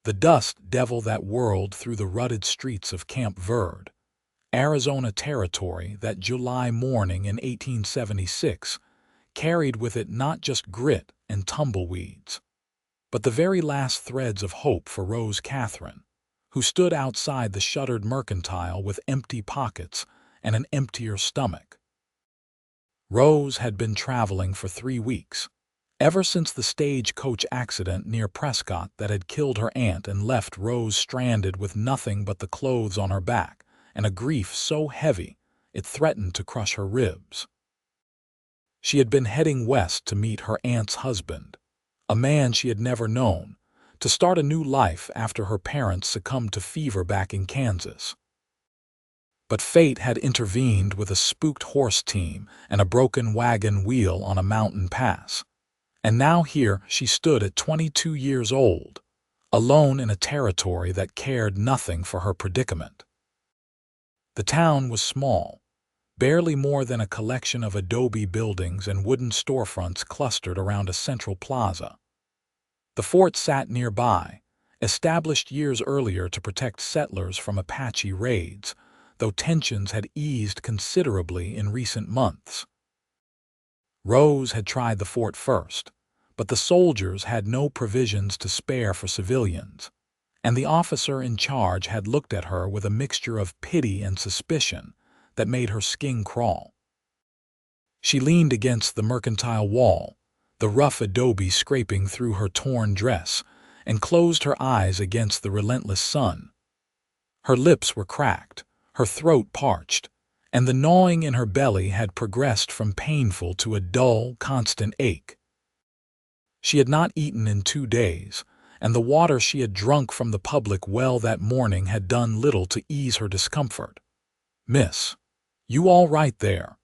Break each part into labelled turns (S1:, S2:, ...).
S1: the dust devil that whirled through the rutted streets of Camp Verde, Arizona Territory, that July morning in 1876 carried with it not just grit and tumbleweeds, but the very last threads of hope for Rose Catherine, who stood outside the shuttered mercantile with empty pockets and an emptier stomach. Rose had been traveling for 3 weeks, ever since the stagecoach accident near Prescott that had killed her aunt and left Rose stranded with nothing but the clothes on her back and a grief so heavy it threatened to crush her ribs. She had been heading west to meet her aunt's husband, a man she had never known, to start a new life after her parents succumbed to fever back in Kansas. But fate had intervened with a spooked horse team and a broken wagon wheel on a mountain pass. And now here she stood at 22 years old, alone in a territory that cared nothing for her predicament. The town was small, barely more than a collection of adobe buildings and wooden storefronts clustered around a central plaza. The fort sat nearby, established years earlier to protect settlers from Apache raids, though tensions had eased considerably in recent months. Rose had tried the fort first, but the soldiers had no provisions to spare for civilians, and the officer in charge had looked at her with a mixture of pity and suspicion that made her skin crawl. She leaned against the mercantile wall, the rough adobe scraping through her torn dress, and closed her eyes against the relentless sun. Her lips were cracked, her throat parched, and the gnawing in her belly had progressed from painful to a dull, constant ache. She had not eaten in 2 days, and the water she had drunk from the public well that morning had done little to ease her discomfort. "Miss, you all right there?"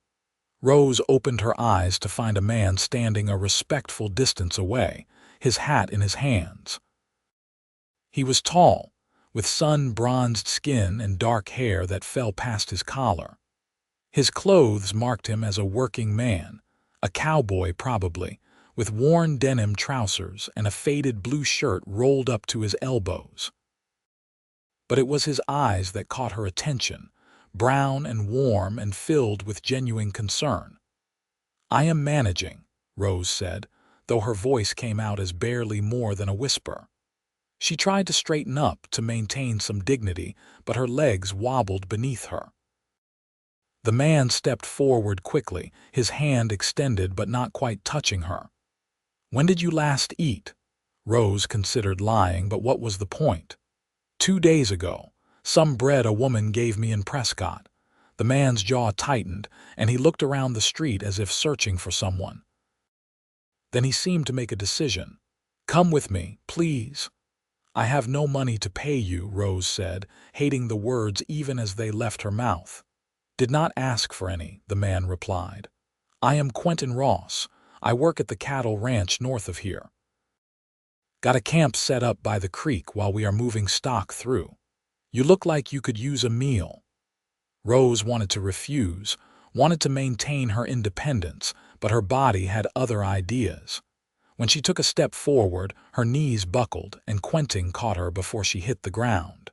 S1: Rose opened her eyes to find a man standing a respectful distance away, his hat in his hands. He was tall, with sun-bronzed skin and dark hair that fell past his collar. His clothes marked him as a working man, a cowboy probably, with worn denim trousers and a faded blue shirt rolled up to his elbows. But it was his eyes that caught her attention, brown and warm and filled with genuine concern. "I am managing," Rose said, though her voice came out as barely more than a whisper. She tried to straighten up to maintain some dignity, but her legs wobbled beneath her. The man stepped forward quickly, his hand extended but not quite touching her. "When did you last eat?" Rose considered lying, but what was the point? 2 days ago. Some bread a woman gave me in Prescott." The man's jaw tightened, and he looked around the street as if searching for someone. Then he seemed to make a decision. "Come with me, please." "I have no money to pay you," Rose said, hating the words even as they left her mouth. "Did not ask for any," the man replied. "I am Quentin Ross. I work at the cattle ranch north of here. Got a camp set up by the creek while we are moving stock through. You look like you could use a meal." Rose wanted to refuse, wanted to maintain her independence, but her body had other ideas. When she took a step forward, her knees buckled, and Quentin caught her before she hit the ground.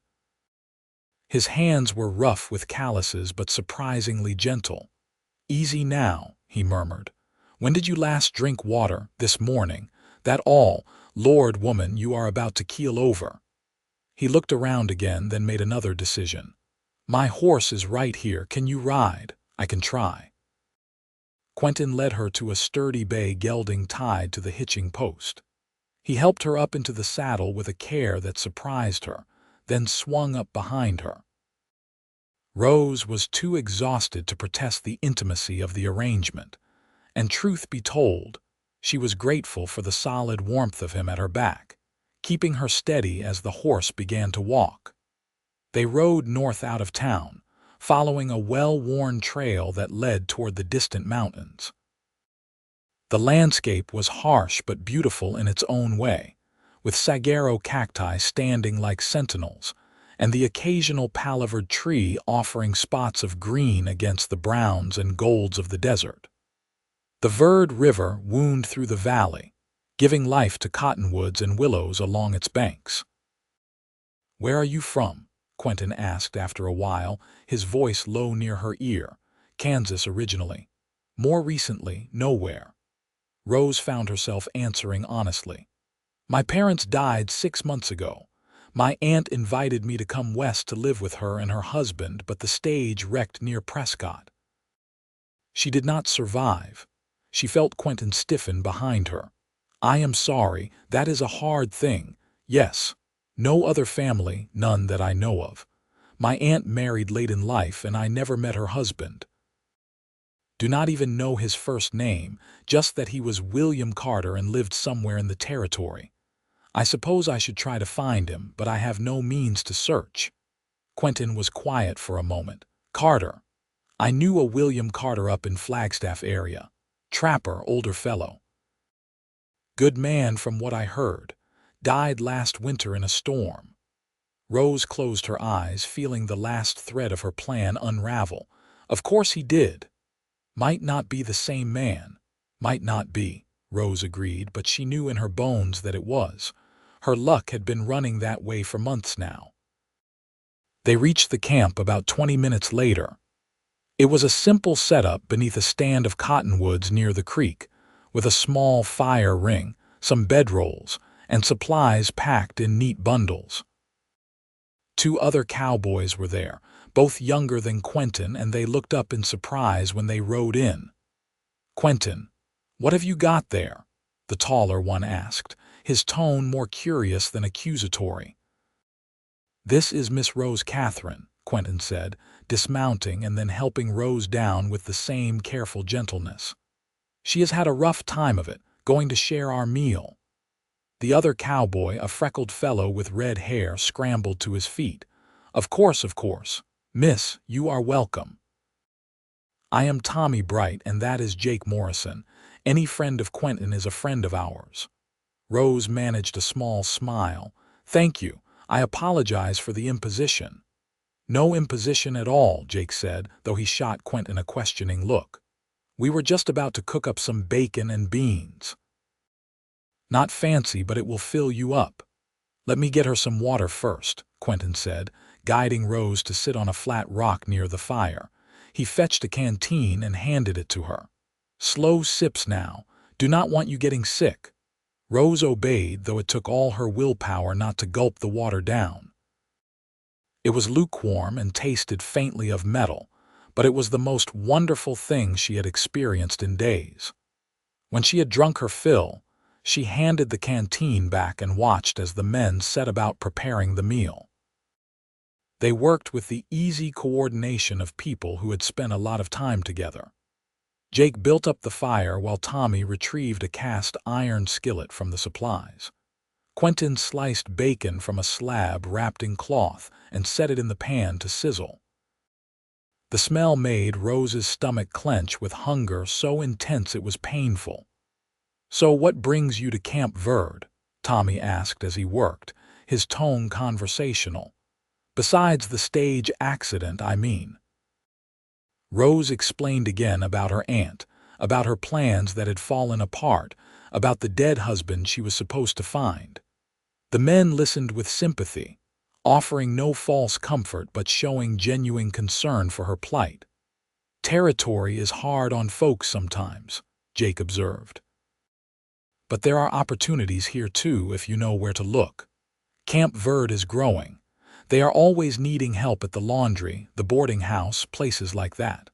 S1: His hands were rough with calluses but surprisingly gentle. "Easy now," he murmured. "When did you last drink water? This morning. That all? Lord, woman, you are about to keel over." He looked around again, then made another decision. "My horse is right here. Can you ride? I can try." Quentin led her to a sturdy bay gelding tied to the hitching post. He helped her up into the saddle with a care that surprised her, then swung up behind her. Rose was too exhausted to protest the intimacy of the arrangement, and truth be told, she was grateful for the solid warmth of him at her back, keeping her steady as the horse began to walk. They rode north out of town, following a well-worn trail that led toward the distant mountains. The landscape was harsh but beautiful in its own way, with saguaro cacti standing like sentinels, and the occasional palavered tree offering spots of green against the browns and golds of the desert. The Verde River wound through the valley, giving life to cottonwoods and willows along its banks. "Where are you from?" Quentin asked after a while, his voice low near her ear. "Kansas originally. More recently, nowhere." Rose found herself answering honestly. "My parents died 6 months ago. My aunt invited me to come west to live with her and her husband, but the stage wrecked near Prescott. She did not survive." She felt Quentin stiffen behind her. "I am sorry, that is a hard thing. Yes. No other family, none that I know of. My aunt married late in life and I never met her husband. Do not even know his first name, just that he was William Carter and lived somewhere in the territory. I suppose I should try to find him, but I have no means to search." Quentin was quiet for a moment. "Carter. I knew a William Carter up in Flagstaff area. Trapper, older fellow. Good man from what I heard. Died last winter in a storm." Rose closed her eyes, feeling the last thread of her plan unravel. Of course he did. Might not be the same man. Might not be, Rose agreed, but she knew in her bones that it was. Her luck had been running that way for months now. They reached the camp about 20 minutes later. It was a simple setup beneath a stand of cottonwoods near the creek, with a small fire ring, some bedrolls, and supplies packed in neat bundles. 2 other cowboys were there, both younger than Quentin, and they looked up in surprise when they rode in. "Quentin, what have you got there?" the taller one asked, his tone more curious than accusatory. "This is Miss Rose Catherine," Quentin said, dismounting and then helping Rose down with the same careful gentleness. "She has had a rough time of it, going to share our meal." The other cowboy, a freckled fellow with red hair, scrambled to his feet. Of course. Miss, you are welcome. I am Tommy Bright, and that is Jake Morrison. Any friend of Quentin is a friend of ours." Rose managed a small smile. "Thank you. I apologize for the imposition." "No imposition at all," Jake said, though he shot Quentin a questioning look. "We were just about to cook up some bacon and beans." "Not fancy, but it will fill you up." "Let me get her some water first," Quentin said, guiding Rose to sit on a flat rock near the fire. He fetched a canteen and handed it to her. "Slow sips now. Do not want you getting sick." Rose obeyed, though it took all her willpower not to gulp the water down. It was lukewarm and tasted faintly of metal, but it was the most wonderful thing she had experienced in days. When she had drunk her fill, she handed the canteen back and watched as the men set about preparing the meal. They worked with the easy coordination of people who had spent a lot of time together. Jake built up the fire while Tommy retrieved a cast iron skillet from the supplies. Quentin sliced bacon from a slab wrapped in cloth and set it in the pan to sizzle. The smell made Rose's stomach clench with hunger so intense it was painful. "So what brings you to Camp Verde?" Tommy asked as he worked, his tone conversational. "Besides the stage accident, I mean." Rose explained again about her aunt, about her plans that had fallen apart, about the dead husband she was supposed to find. The men listened with sympathy, offering no false comfort but showing genuine concern for her plight. "Territory is hard on folks sometimes," Jake observed. "But there are opportunities here too if you know where to look. Camp Verde is growing. They are always needing help at the laundry, the boarding house, places like that."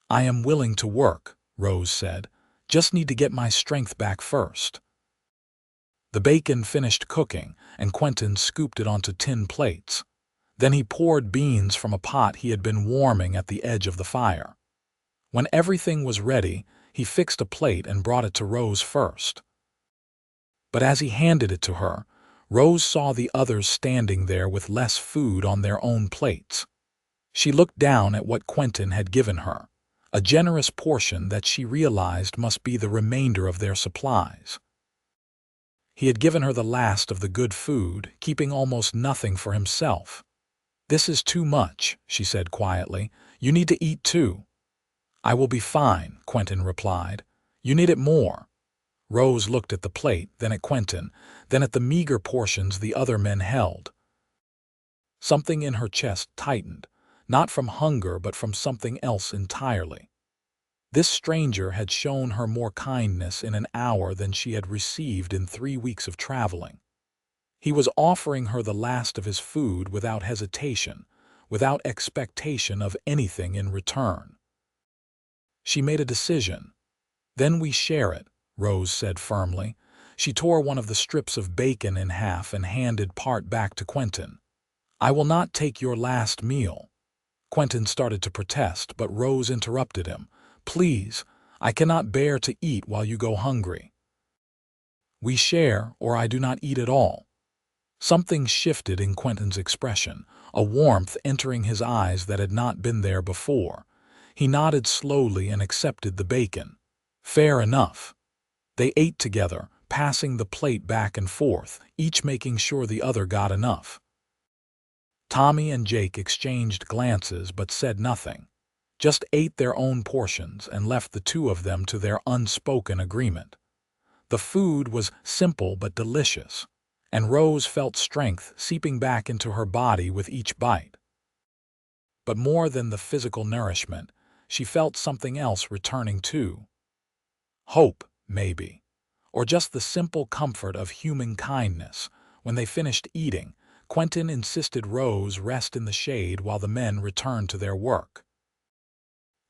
S1: "I am willing to work," Rose said. "Just need to get my strength back first." The bacon finished cooking, and Quentin scooped it onto tin plates. Then he poured beans from a pot he had been warming at the edge of the fire. When everything was ready, he fixed a plate and brought it to Rose first. But as he handed it to her, Rose saw the others standing there with less food on their own plates. She looked down at what Quentin had given her, a generous portion that she realized must be the remainder of their supplies. He had given her the last of the good food, keeping almost nothing for himself. "This is too much," she said quietly. "You need to eat too." "I will be fine," Quentin replied. "You need it more." Rose looked at the plate, then at Quentin, then at the meager portions the other men held. Something in her chest tightened, not from hunger but from something else entirely. This stranger had shown her more kindness in an hour than she had received in 3 weeks of traveling. He was offering her the last of his food without hesitation, without expectation of anything in return. She made a decision. "Then we share it," Rose said firmly. She tore one of the strips of bacon in half and handed part back to Quentin. "I will not take your last meal." Quentin started to protest, but Rose interrupted him. "Please, I cannot bear to eat while you go hungry. We share, or I do not eat at all." Something shifted in Quentin's expression, a warmth entering his eyes that had not been there before. He nodded slowly and accepted the bacon. Fair enough. They ate together, passing the plate back and forth, each making sure the other got enough. Tommy and Jake exchanged glances but said nothing, just ate their own portions and left the two of them to their unspoken agreement. The food was simple but delicious, and Rose felt strength seeping back into her body with each bite. But more than the physical nourishment, she felt something else returning too. Hope, maybe, or just the simple comfort of human kindness. When they finished eating, Quentin insisted Rose rest in the shade while the men returned to their work.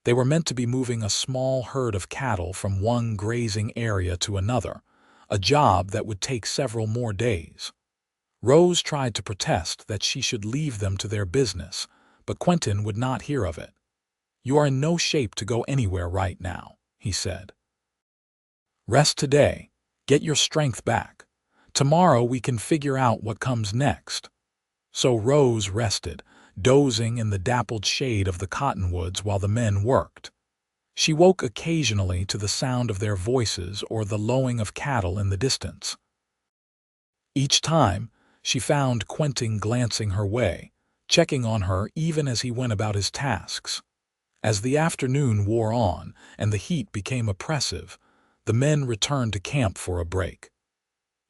S1: They were meant to be moving a small herd of cattle from one grazing area to another, a job that would take several more days. Rose tried to protest that she should leave them to their business, but Quentin would not hear of it. "You are in no shape to go anywhere right now," he said. "Rest today, get your strength back. Tomorrow we can figure out what comes next." So Rose rested, dozing in the dappled shade of the cottonwoods while the men worked. She woke occasionally to the sound of their voices or the lowing of cattle in the distance. Each time, she found Quentin glancing her way, checking on her even as he went about his tasks. As the afternoon wore on and the heat became oppressive, the men returned to camp for a break.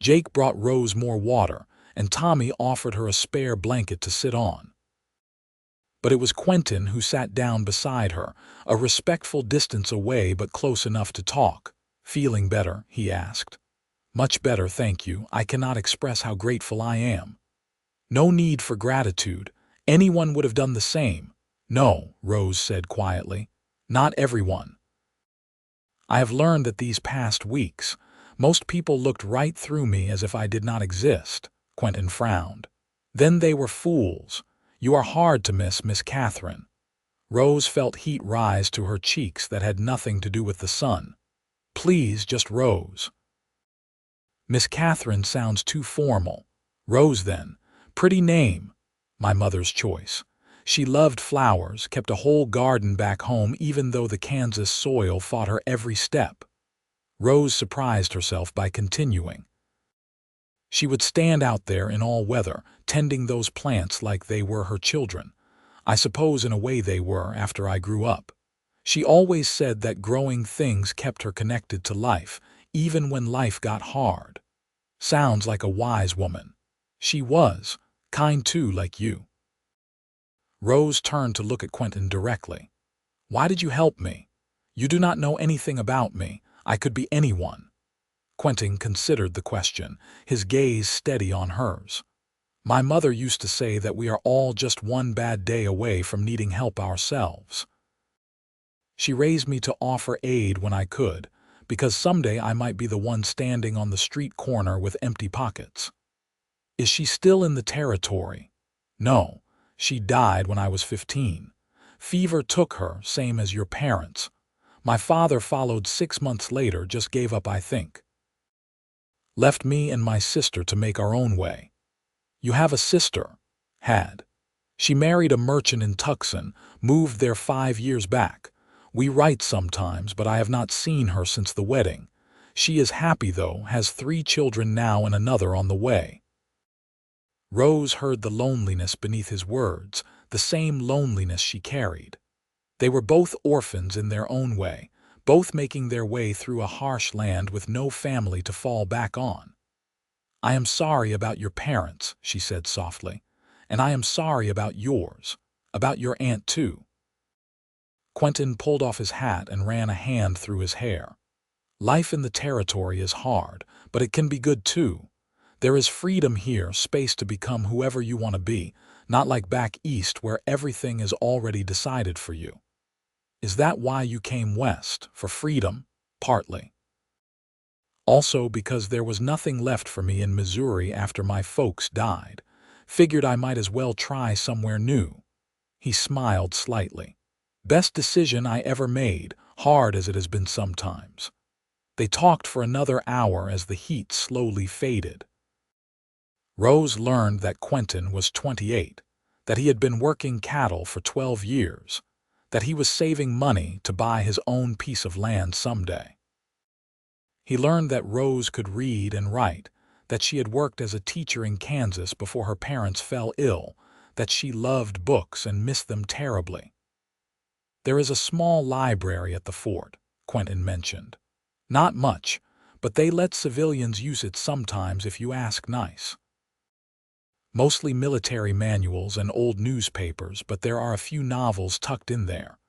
S1: Jake brought Rose more water, and Tommy offered her a spare blanket to sit on. But it was Quentin who sat down beside her, a respectful distance away but close enough to talk. "Feeling better?" he asked. "Much better, thank you. I cannot express how grateful I am." "No need for gratitude. Anyone would have done the same." "No," Rose said quietly. "Not everyone. I have learned that these past weeks, most people looked right through me as if I did not exist." Quentin frowned. "Then they were fools. You are hard to miss, Miss Catherine." Rose felt heat rise to her cheeks that had nothing to do with the sun. "Please, just Rose." "Miss Catherine sounds too formal." "Rose, then. Pretty name. My mother's choice. She loved flowers, kept a whole garden back home even though the Kansas soil fought her every step." Rose surprised herself by continuing. "She would stand out there in all weather, tending those plants like they were her children. I suppose in a way they were after I grew up. She always said that growing things kept her connected to life, even when life got hard." "Sounds like a wise woman." "She was. Kind too, like you." Rose turned to look at Quentin directly. "Why did you help me? You do not know anything about me. I could be anyone." Quentin considered the question, his gaze steady on hers. "My mother used to say that we are all just one bad day away from needing help ourselves. She raised me to offer aid when I could, because someday I might be the one standing on the street corner with empty pockets." "Is she still in the territory?" "No. She died when I was 15. Fever took her, same as your parents. My father followed 6 months later, just gave up, I think. Left me and my sister to make our own way." "You have a sister?" "Had. She married a merchant in Tucson, moved there 5 years back. We write sometimes, but I have not seen her since the wedding. She is happy though, has 3 children now and another on the way." Rose heard the loneliness beneath his words, the same loneliness she carried. They were both orphans in their own way, both making their way through a harsh land with no family to fall back on. "I am sorry about your parents," she said softly, And I am sorry about yours, about your aunt too." Quentin pulled off his hat and ran a hand through his hair. "Life in the territory is hard, but it can be good too. There is freedom here, space to become whoever you want to be, not like back east where everything is already decided for you." "Is that why you came west, for freedom?" "Partly. Also because there was nothing left for me in Missouri after my folks died. Figured I might as well try somewhere new." He smiled slightly. "Best decision I ever made, hard as it has been sometimes." They talked for another hour as the heat slowly faded. Rose learned that Quentin was 28, that he had been working cattle for 12 years, that he was saving money to buy his own piece of land someday. He learned that Rose could read and write, that she had worked as a teacher in Kansas before her parents fell ill, that she loved books and missed them terribly. "There is a small library at the fort," Quentin mentioned. "Not much, but they let civilians use it sometimes if you ask nice. Mostly military manuals and old newspapers, but there are a few novels tucked in there."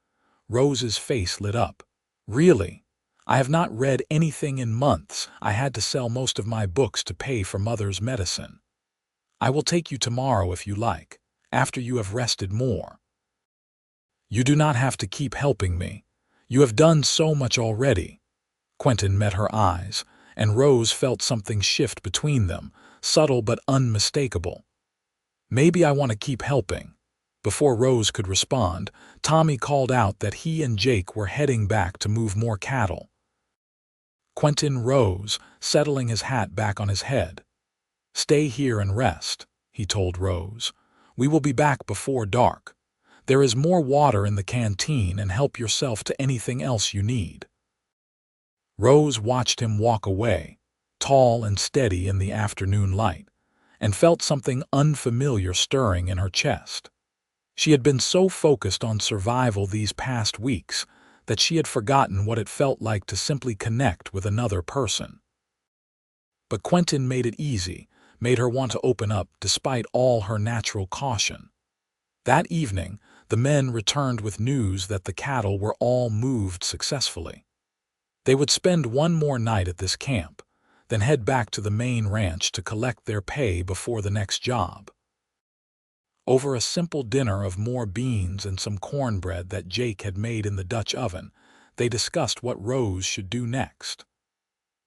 S1: Rose's face lit up. "Really? I have not read anything in months. I had to sell most of my books to pay for Mother's medicine. I will take you tomorrow if you like, after you have rested more." "You do not have to keep helping me. You have done so much already." Quentin met her eyes, and Rose felt something shift between them, subtle but unmistakable. "Maybe I want to keep helping." Before Rose could respond, Tommy called out that he and Jake were heading back to move more cattle. Quentin rose, settling his hat back on his head. "Stay here and rest," he told Rose. "We will be back before dark. There is more water in the canteen, and help yourself to anything else you need." Rose watched him walk away, tall and steady in the afternoon light, and felt something unfamiliar stirring in her chest. She had been so focused on survival these past weeks that she had forgotten what it felt like to simply connect with another person. But Quentin made it easy, made her want to open up despite all her natural caution. That evening, the men returned with news that the cattle were all moved successfully. They would spend one more night at this camp, then head back to the main ranch to collect their pay before the next job. Over a simple dinner of more beans and some cornbread that Jake had made in the Dutch oven, they discussed what Rose should do next.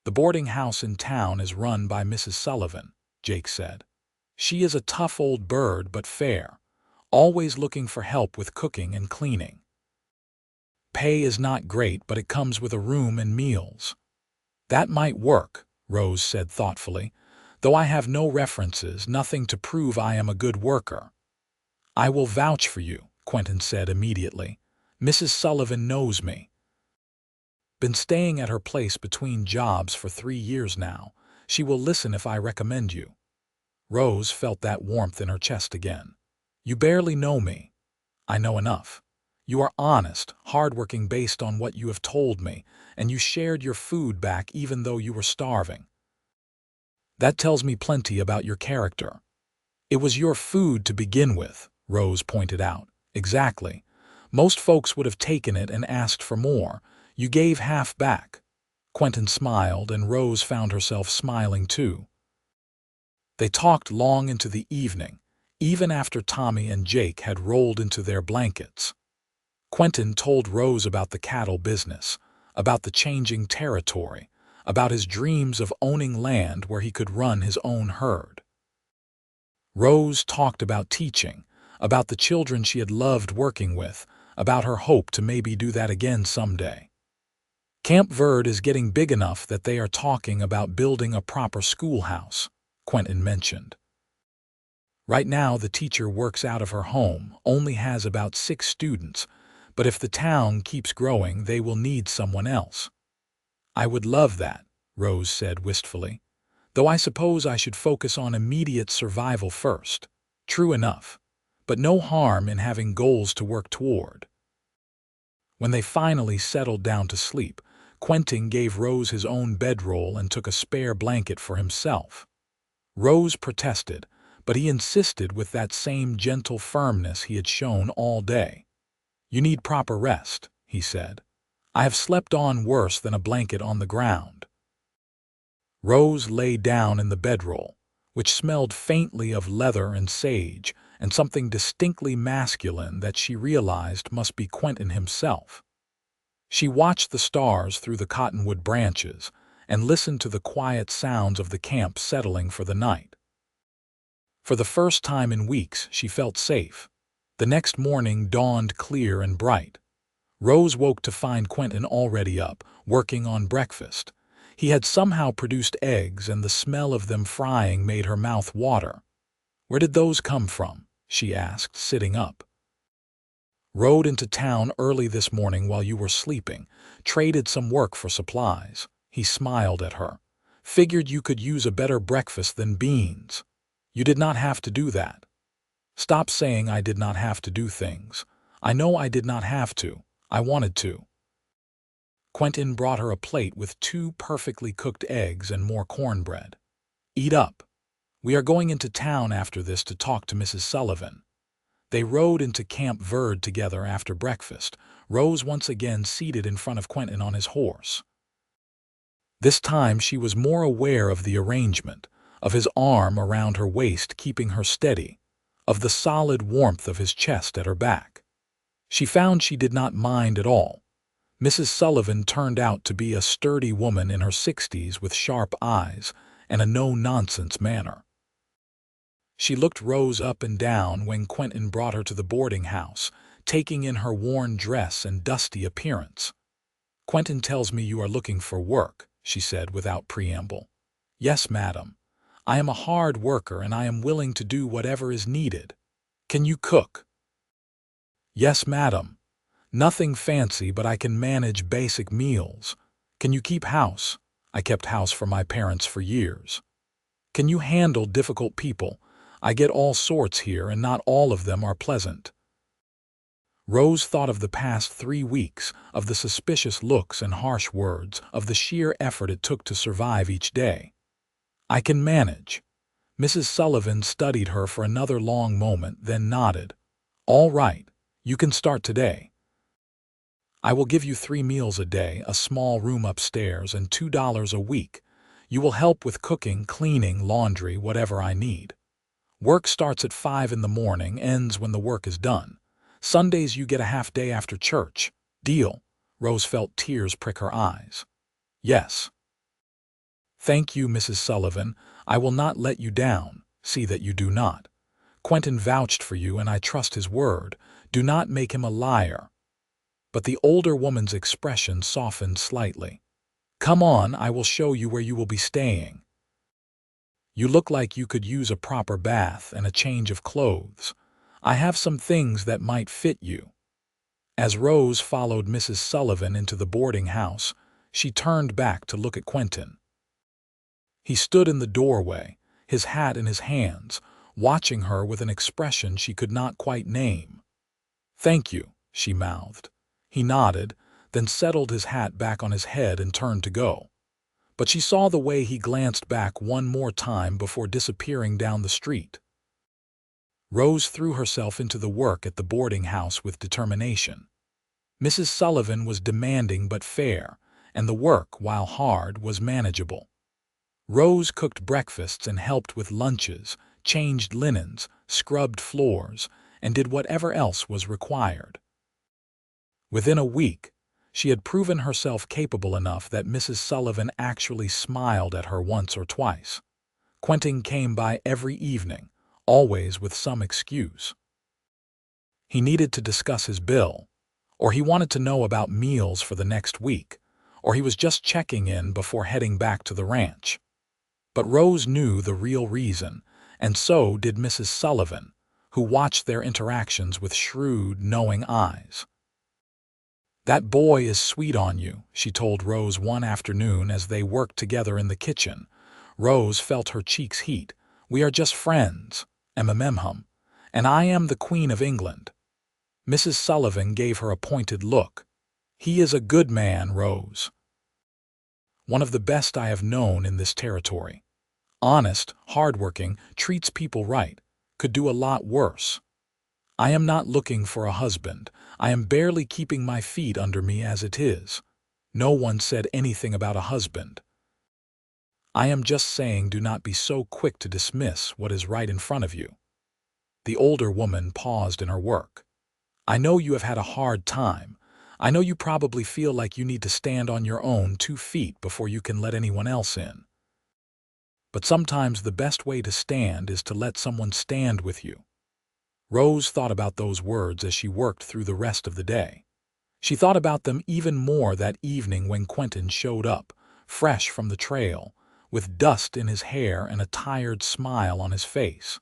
S1: "The boarding house in town is run by Mrs. Sullivan," Jake said. "She is a tough old bird but fair, always looking for help with cooking and cleaning. Pay is not great, but it comes with a room and meals." "That might work," Rose said thoughtfully, "though I have no references, nothing to prove I am a good worker." "I will vouch for you," Quentin said immediately. "Mrs. Sullivan knows me. Been staying at her place between jobs for 3 years now. She will listen if I recommend you." Rose felt that warmth in her chest again. "You barely know me." "I know enough. You are honest, hardworking based on what you have told me, and you shared your food back even though you were starving. That tells me plenty about your character." "It was your food to begin with," Rose pointed out. "Exactly. Most folks would have taken it and asked for more. You gave half back." Quentin smiled, and Rose found herself smiling too. They talked long into the evening, even after Tommy and Jake had rolled into their blankets. Quentin told Rose about the cattle business, about the changing territory, about his dreams of owning land where he could run his own herd. Rose talked about teaching, about the children she had loved working with, about her hope to maybe do that again someday. "Camp Verde is getting big enough that they are talking about building a proper schoolhouse," Quentin mentioned. "Right now the teacher works out of her home, only has about 6 students, but if the town keeps growing they will need someone else." "I would love that," Rose said wistfully, "though I suppose I should focus on immediate survival first." "True enough, but no harm in having goals to work toward." When they finally settled down to sleep, Quentin gave Rose his own bedroll and took a spare blanket for himself. Rose protested, but he insisted with that same gentle firmness he had shown all day. "You need proper rest," he said. "I have slept on worse than a blanket on the ground." Rose lay down in the bedroll, which smelled faintly of leather and sage, and something distinctly masculine that she realized must be Quentin himself. She watched the stars through the cottonwood branches and listened to the quiet sounds of the camp settling for the night. For the first time in weeks, she felt safe. The next morning dawned clear and bright. Rose woke to find Quentin already up, working on breakfast. He had somehow produced eggs, and the smell of them frying made her mouth water. "Where did those come from?" she asked, sitting up. "Rode into town early this morning while you were sleeping. Traded some work for supplies." He smiled at her. "Figured you could use a better breakfast than beans. You did not have to do that." "Stop saying I did not have to do things. I know I did not have to. I wanted to." Quentin brought her a plate with 2 perfectly cooked eggs and more cornbread. "Eat up. We are going into town after this to talk to Mrs. Sullivan." They rode into Camp Verde together after breakfast, Rose once again seated in front of Quentin on his horse. This time she was more aware of the arrangement, of his arm around her waist keeping her steady, of the solid warmth of his chest at her back. She found she did not mind at all. Mrs. Sullivan turned out to be a sturdy woman in her 60s with sharp eyes and a no-nonsense manner. She looked Rose up and down when Quentin brought her to the boarding house, taking in her worn dress and dusty appearance. "Quentin tells me you are looking for work," she said without preamble. "Yes, madam. I am a hard worker and I am willing to do whatever is needed." "Can you cook?" "Yes, madam. Nothing fancy, but I can manage basic meals." "Can you keep house?" "I kept house for my parents for years." "Can you handle difficult people? I get all sorts here and not all of them are pleasant." Rose thought of the past 3 weeks, of the suspicious looks and harsh words, of the sheer effort it took to survive each day. "I can manage." Mrs. Sullivan studied her for another long moment, then nodded. "All right, you can start today. I will give you 3 meals a day, a small room upstairs, and $2 a week. You will help with cooking, cleaning, laundry, whatever I need. Work starts at 5 in the morning, ends when the work is done. Sundays you get a half day after church. Deal?" Rose felt tears prick her eyes. "Yes." "Thank you, Mrs. Sullivan. I will not let you down. See that you do not. Quentin vouched for you and I trust his word. Do not make him a liar." But the older woman's expression softened slightly. "Come on, I will show you where you will be staying. You look like you could use a proper bath and a change of clothes. I have some things that might fit you." As Rose followed Mrs. Sullivan into the boarding house, she turned back to look at Quentin. He stood in the doorway, his hat in his hands, watching her with an expression she could not quite name. "Thank you," she mouthed. He nodded, then settled his hat back on his head and turned to go. But she saw the way he glanced back one more time before disappearing down the street. Rose threw herself into the work at the boarding house with determination. Mrs. Sullivan was demanding but fair, and the work, while hard, was manageable. Rose cooked breakfasts and helped with lunches, changed linens, scrubbed floors, and did whatever else was required. Within a week, she had proven herself capable enough that Mrs. Sullivan actually smiled at her once or twice. Quentin came by every evening, always with some excuse. He needed to discuss his bill, or he wanted to know about meals for the next week, or he was just checking in before heading back to the ranch. But Rose knew the real reason, and so did Mrs. Sullivan, who watched their interactions with shrewd, knowing eyes. "That boy is sweet on you," she told Rose one afternoon as they worked together in the kitchen. Rose felt her cheeks heat. "We are just friends, hum, and I am the Queen of England." Mrs. Sullivan gave her a pointed look. "He is a good man, Rose. One of the best I have known in this territory. Honest, hardworking, treats people right. Could do a lot worse. I am not looking for a husband. I am barely keeping my feet under me as it is. No one said anything about a husband. I am just saying do not be so quick to dismiss what is right in front of you. The older woman paused in her work. I know you have had a hard time. I know you probably feel like you need to stand on your own 2 feet before you can let anyone else in. But sometimes the best way to stand is to let someone stand with you. Rose thought about those words as she worked through the rest of the day. She thought about them even more that evening when Quentin showed up, fresh from the trail, with dust in his hair and a tired smile on his face.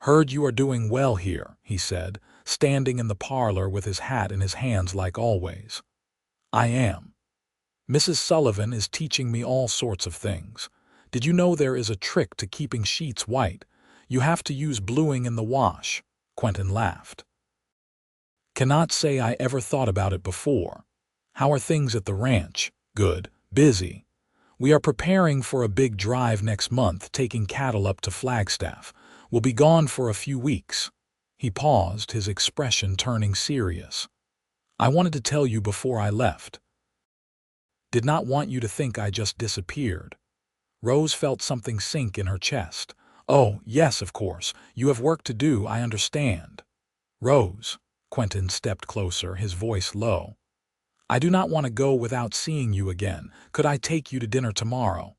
S1: "Heard you are doing well here," he said, standing in the parlor with his hat in his hands like always. "I am. Mrs. Sullivan is teaching me all sorts of things. Did you know there is a trick to keeping sheets white? You have to use bluing in the wash." Quentin laughed. "Cannot say I ever thought about it before. How are things at the ranch?" "Good. Busy. We are preparing for a big drive next month, taking cattle up to Flagstaff. We'll be gone for a few weeks." He paused, his expression turning serious. "I wanted to tell you before I left. Did not want you to think I just disappeared." Rose felt something sink in her chest. "Oh, yes, of course. You have work to do, I understand." "Rose," Quentin stepped closer, his voice low. "I do not want to go without seeing you again. Could I take you to dinner tomorrow?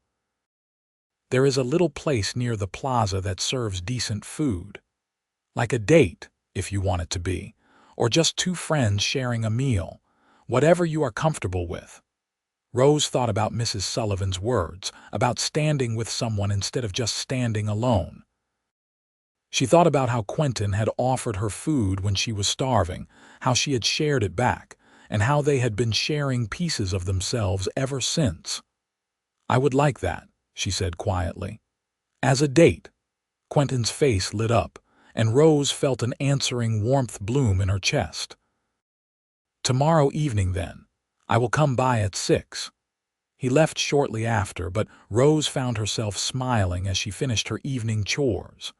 S1: There is a little place near the plaza that serves decent food. Like a date, if you want it to be, or just two friends sharing a meal. Whatever you are comfortable with." Rose thought about Mrs. Sullivan's words, about standing with someone instead of just standing alone. She thought about how Quentin had offered her food when she was starving, how she had shared it back, and how they had been sharing pieces of themselves ever since. "I would like that," she said quietly. "As a date." Quentin's face lit up, and Rose felt an answering warmth bloom in her chest. "Tomorrow evening, then. I will come by at 6. He left shortly after, but Rose found herself smiling as she finished her evening chores.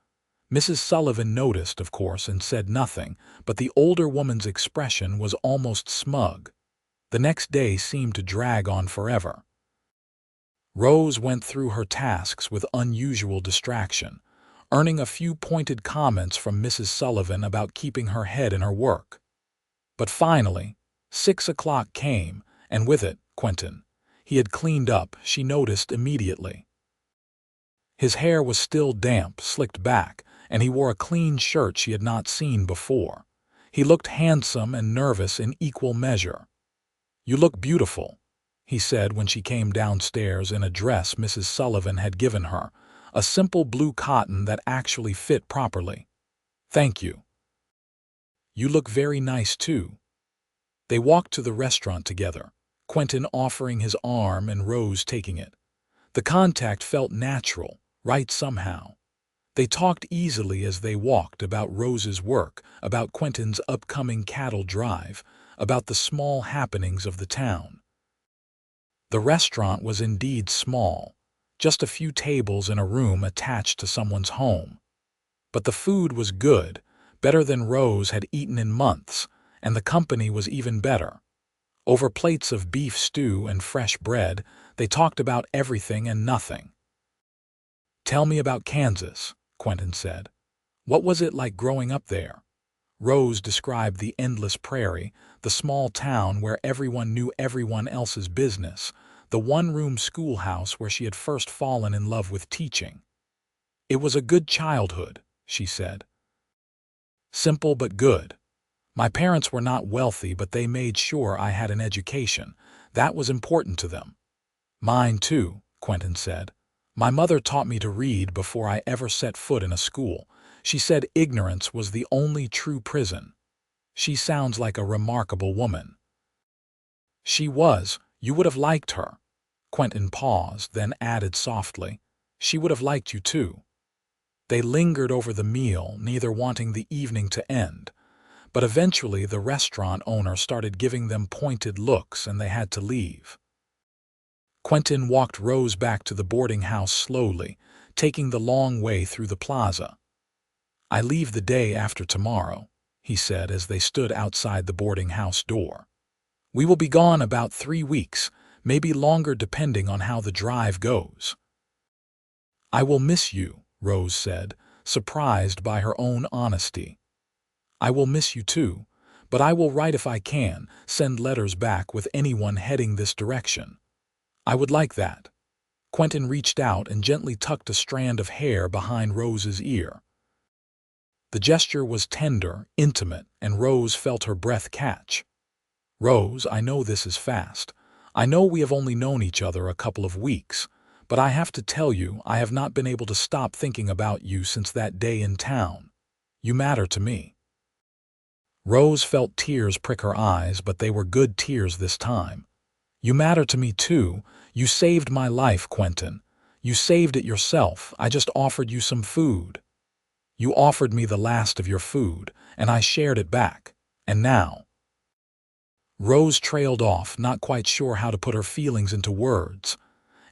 S1: Mrs. Sullivan noticed, of course, and said nothing, but the older woman's expression was almost smug. The next day seemed to drag on forever. Rose went through her tasks with unusual distraction, earning a few pointed comments from Mrs. Sullivan about keeping her head in her work. But finally, 6 o'clock came, and with it, Quentin. He had cleaned up, she noticed immediately. His hair was still damp, slicked back, and he wore a clean shirt she had not seen before. He looked handsome and nervous in equal measure. "You look beautiful," he said when she came downstairs in a dress Mrs. Sullivan had given her, a simple blue cotton that actually fit properly. "Thank you." "You look very nice, too." They walked to the restaurant together, Quentin offering his arm and Rose taking it. The contact felt natural, right somehow. They talked easily as they walked about Rose's work, about Quentin's upcoming cattle drive, about the small happenings of the town. The restaurant was indeed small, just a few tables in a room attached to someone's home. But the food was good, better than Rose had eaten in months, and the company was even better. Over plates of beef stew and fresh bread, they talked about everything and nothing. "Tell me about Kansas," Quentin said. "What was it like growing up there?" Rose described the endless prairie, the small town where everyone knew everyone else's business, the one-room schoolhouse where she had first fallen in love with teaching. "It was a good childhood," she said. "Simple but good. My parents were not wealthy, but they made sure I had an education. That was important to them." "Mine too," Quentin said. "My mother taught me to read before I ever set foot in a school. She said ignorance was the only true prison." "She sounds like a remarkable woman." "She was. You would have liked her." Quentin paused, then added softly, "She would have liked you too." They lingered over the meal, neither wanting the evening to end. But eventually the restaurant owner started giving them pointed looks and they had to leave. Quentin walked Rose back to the boarding house slowly, taking the long way through the plaza. "I leave the day after tomorrow," he said as they stood outside the boarding house door. "We will be gone about 3 weeks, maybe longer depending on how the drive goes." "I will miss you," Rose said, surprised by her own honesty. "I will miss you too, but I will write if I can, send letters back with anyone heading this direction." "I would like that." Quentin reached out and gently tucked a strand of hair behind Rose's ear. The gesture was tender, intimate, and Rose felt her breath catch. "Rose, I know this is fast. I know we have only known each other a couple of weeks, but I have to tell you I have not been able to stop thinking about you since that day in town. You matter to me." Rose felt tears prick her eyes, but they were good tears this time. "You matter to me too. You saved my life, Quentin. You saved it yourself. I just offered you some food. You offered me the last of your food, and I shared it back. And now—" Rose trailed off, not quite sure how to put her feelings into words.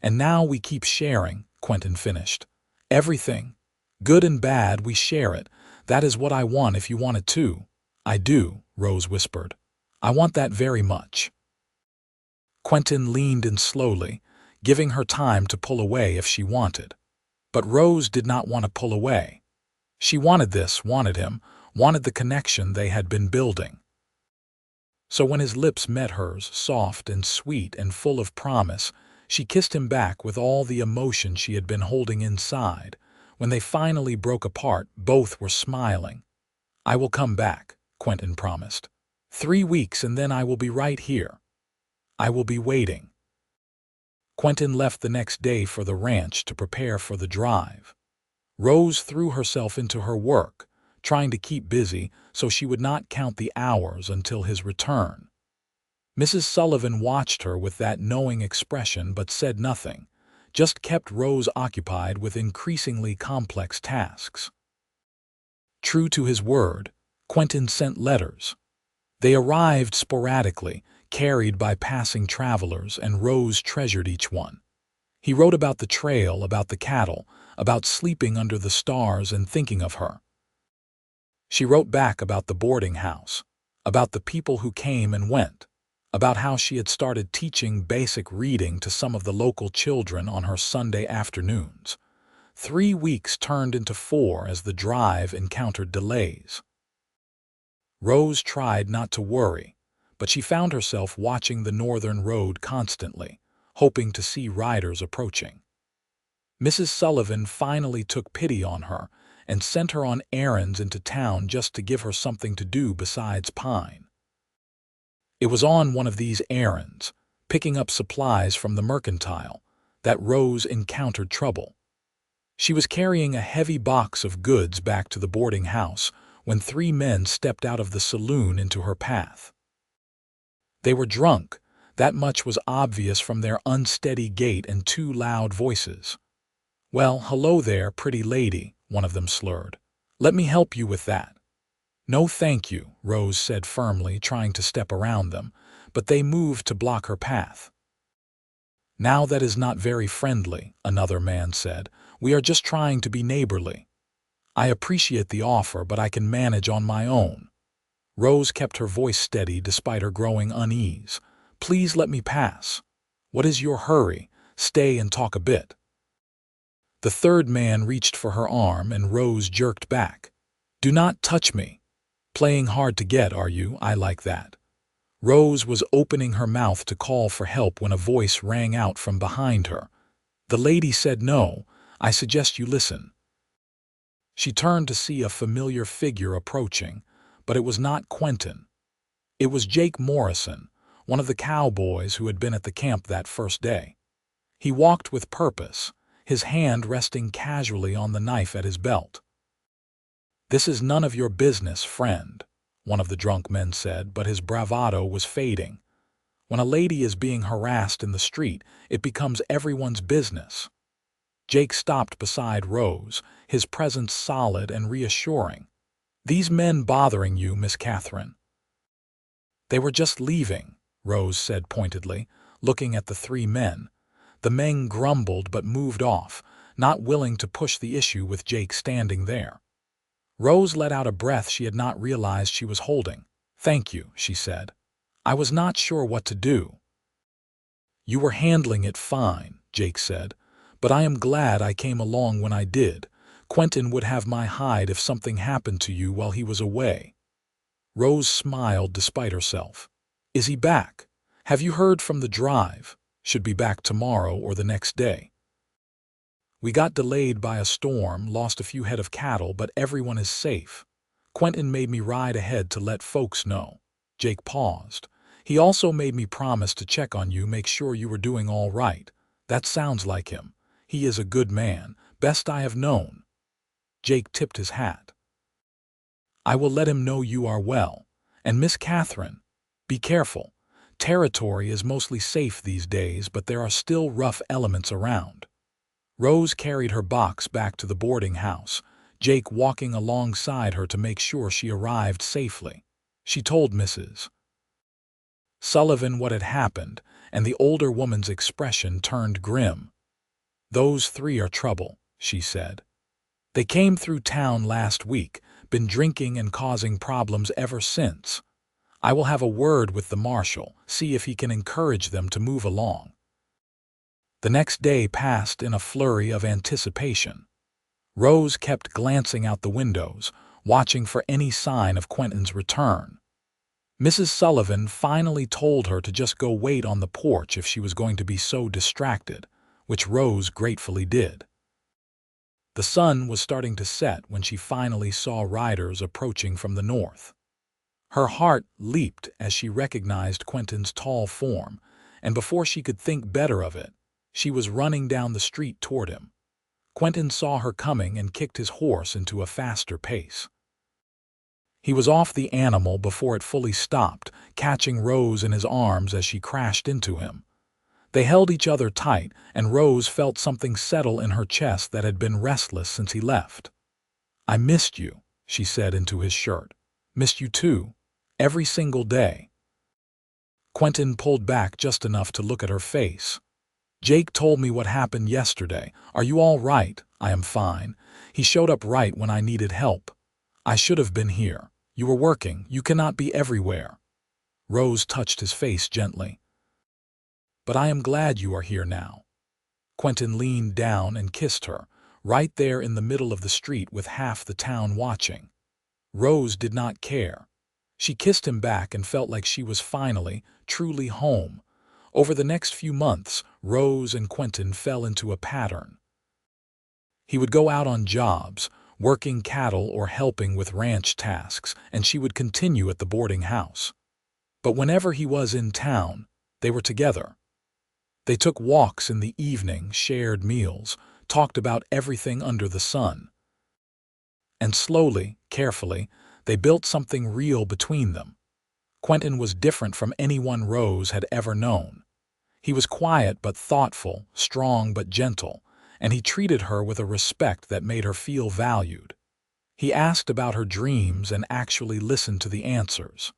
S1: "And now we keep sharing," Quentin finished. "Everything. Good and bad, we share it. That is what I want if you want it too." "I do," Rose whispered. "I want that very much." Quentin leaned in slowly, giving her time to pull away if she wanted. But Rose did not want to pull away. She wanted this, wanted him, wanted the connection they had been building. So when his lips met hers, soft and sweet and full of promise, she kissed him back with all the emotion she had been holding inside. When they finally broke apart, both were smiling. "I will come back," Quentin promised. 3 weeks and then I will be right here. I will be waiting." Quentin left the next day for the ranch to prepare for the drive. Rose threw herself into her work, trying to keep busy so she would not count the hours until his return. Mrs. Sullivan watched her with that knowing expression but said nothing, just kept Rose occupied with increasingly complex tasks. True to his word, Quentin sent letters. They arrived sporadically, carried by passing travelers, and Rose treasured each one. He wrote about the trail, about the cattle, about sleeping under the stars and thinking of her. She wrote back about the boarding house, about the people who came and went, about how she had started teaching basic reading to some of the local children on her Sunday afternoons. 3 weeks turned into 4 as the drive encountered delays. Rose tried not to worry, but she found herself watching the northern road constantly, hoping to see riders approaching. Mrs. Sullivan finally took pity on her and sent her on errands into town just to give her something to do besides pine. It was on one of these errands, picking up supplies from the mercantile, that Rose encountered trouble. She was carrying a heavy box of goods back to the boarding house when 3 men stepped out of the saloon into her path. They were drunk, that much was obvious from their unsteady gait and 2 loud voices. "Well, hello there, pretty lady," one of them slurred. "Let me help you with that." "No thank you," Rose said firmly, trying to step around them, but they moved to block her path. "Now that is not very friendly," another man said. "We are just trying to be neighborly. I appreciate the offer, but I can manage on my own." Rose kept her voice steady despite her growing unease. "Please let me pass. What is your hurry? Stay and talk a bit." The third man reached for her arm and Rose jerked back. "Do not touch me. Playing hard to get, are you? I like that." Rose was opening her mouth to call for help when a voice rang out from behind her. The lady said, "No, I suggest you listen." She turned to see a familiar figure approaching, but it was not Quentin. It was Jake Morrison, one of the cowboys who had been at the camp that first day. He walked with purpose, his hand resting casually on the knife at his belt. "This is none of your business, friend," one of the drunk men said, but his bravado was fading. When a lady is being harassed in the street, it becomes everyone's business. Jake stopped beside Rose, his presence solid and reassuring. "These men bothering you, Miss Catherine?" "They were just leaving," Rose said pointedly, looking at the 3 men. The men grumbled but moved off, not willing to push the issue with Jake standing there. Rose let out a breath she had not realized she was holding. "Thank you," she said. "I was not sure what to do." "You were handling it fine," Jake said, "but I am glad I came along when I did. Quentin would have my hide if something happened to you while he was away." Rose smiled despite herself. "Is he back? Have you heard from the drive? Should be back tomorrow or the next day." "We got delayed by a storm, lost a few head of cattle, but everyone is safe. Quentin made me ride ahead to let folks know." Jake paused. "He also made me promise to check on you, make sure you were doing all right. That sounds like him. He is a good man, best I have known." Jake tipped his hat. "I will let him know you are well. And Miss Catherine, be careful. Territory is mostly safe these days, but there are still rough elements around." Rose carried her box back to the boarding house, Jake walking alongside her to make sure she arrived safely. She told Mrs. Sullivan what had happened, and the older woman's expression turned grim. "Those three are trouble," she said. "They came through town last week, been drinking and causing problems ever since. I will have a word with the marshal, see if he can encourage them to move along." The next day passed in a flurry of anticipation. Rose kept glancing out the windows, watching for any sign of Quentin's return. Mrs. Sullivan finally told her to just go wait on the porch if she was going to be so distracted, which Rose gratefully did. The sun was starting to set when she finally saw riders approaching from the north. Her heart leaped as she recognized Quentin's tall form, and before she could think better of it, she was running down the street toward him. Quentin saw her coming and kicked his horse into a faster pace. He was off the animal before it fully stopped, catching Rose in his arms as she crashed into him. They held each other tight, and Rose felt something settle in her chest that had been restless since he left. "I missed you," she said into his shirt. "Missed you too. Every single day." Quentin pulled back just enough to look at her face. "Jake told me what happened yesterday. Are you all right?" "I am fine. He showed up right when I needed help. I should have been here. You were working. You cannot be everywhere." Rose touched his face gently. "But I am glad you are here now." Quentin leaned down and kissed her, right there in the middle of the street with half the town watching. Rose did not care. She kissed him back and felt like she was finally, truly home. Over the next few months, Rose and Quentin fell into a pattern. He would go out on jobs, working cattle or helping with ranch tasks, and she would continue at the boarding house. But whenever he was in town, they were together. They took walks in the evening, shared meals, talked about everything under the sun. And slowly, carefully, they built something real between them. Quentin was different from anyone Rose had ever known. He was quiet but thoughtful, strong but gentle, and he treated her with a respect that made her feel valued. He asked about her dreams and actually listened to the answers.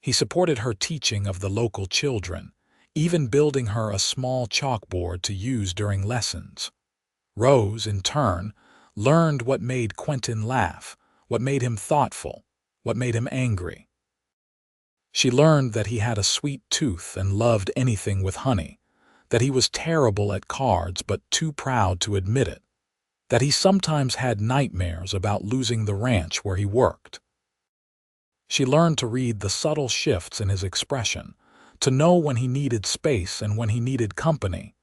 S1: He supported her teaching of the local children, even building her a small chalkboard to use during lessons. Rose, in turn, learned what made Quentin laugh, what made him thoughtful, what made him angry. She learned that he had a sweet tooth and loved anything with honey, that he was terrible at cards but too proud to admit it, that he sometimes had nightmares about losing the ranch where he worked. She learned to read the subtle shifts in his expression, to know when he needed space and when he needed company.